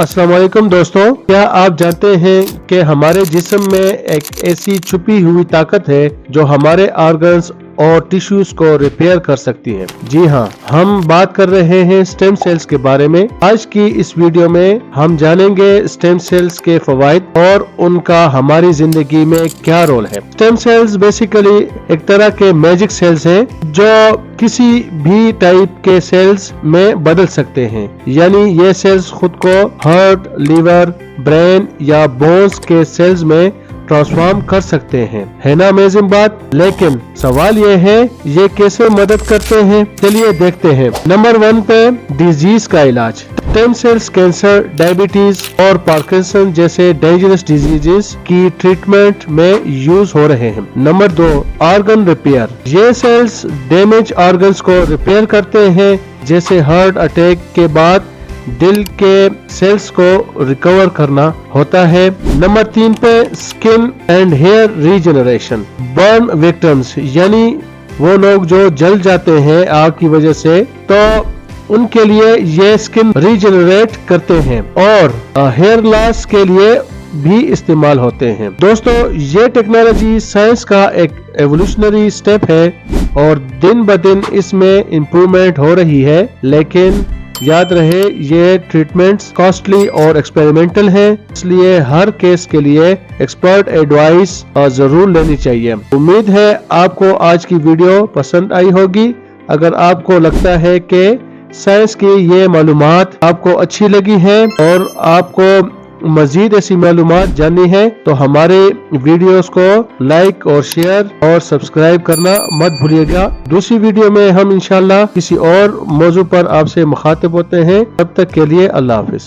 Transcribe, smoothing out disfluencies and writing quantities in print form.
अस्सलाम वालेकुम दोस्तों, क्या आप जानते हैं कि हमारे जिस्म में एक ऐसी छुपी हुई ताकत है जो हमारे ऑर्गन्स और टिश्यूज को रिपेयर कर सकती है। जी हाँ, हम बात कर रहे हैं स्टेम सेल्स के बारे में। आज की इस वीडियो में हम जानेंगे स्टेम सेल्स के फवाइद और उनका हमारी जिंदगी में क्या रोल है। स्टेम सेल्स बेसिकली एक तरह के मैजिक सेल्स हैं जो किसी भी टाइप के सेल्स में बदल सकते हैं, यानी ये सेल्स खुद को हार्ट, लीवर, ब्रेन या बोन्स के सेल्स में ट्रांसफॉर्म कर सकते हैं। है ना अमेजिंग बात। लेकिन सवाल ये है, ये कैसे मदद करते हैं? चलिए देखते हैं। नंबर 1 पे डिजीज का इलाज। स्टेम सेल्स कैंसर, डायबिटीज और पार्किंसन जैसे डेंजरस डिजीजेस की ट्रीटमेंट में यूज हो रहे हैं। Number 2 organ repair. ये सेल्स डैमेज ऑर्गन्स को रिपेयर करते हैं, जैसे हार्ट अटैक के बाद दिल के सेल्स को रिकवर करना होता है। नंबर 3 पे skin and hair regeneration. Burn victims यानी वो लोग जो जल जाते हैं आग की वजह से, तो उनके लिए ये स्किन रीजनरेट करते हैं और हेयर लॉस के लिए भी इस्तेमाल होते हैं। दोस्तों, ये टेक्नोलॉजी साइंस का एक एवोल्यूशनरी स्टेप है और दिन ब दिन इसमें इम्प्रूवमेंट हो रही है, लेकिन याद रहे ये ट्रीटमेंट्स कॉस्टली और एक्सपेरिमेंटल हैं, इसलिए हर केस के लिए एक्सपर्ट एडवाइस जरूर लेनी चाहिए। उम्मीद है आपको आज की वीडियो पसंद आई होगी। अगर आपको लगता है कि साइंस की ये मालूमात आपको अच्छी लगी है और आपको मजीद ऐसी मालूमात जाननी है, तो हमारे वीडियोस को लाइक और शेयर और सब्सक्राइब करना मत भूलिएगा। दूसरी वीडियो में हम इंशाल्लाह किसी और मौजू पर आपसे मुखातिब होते हैं। तब तक के लिए अल्लाह हाफिज।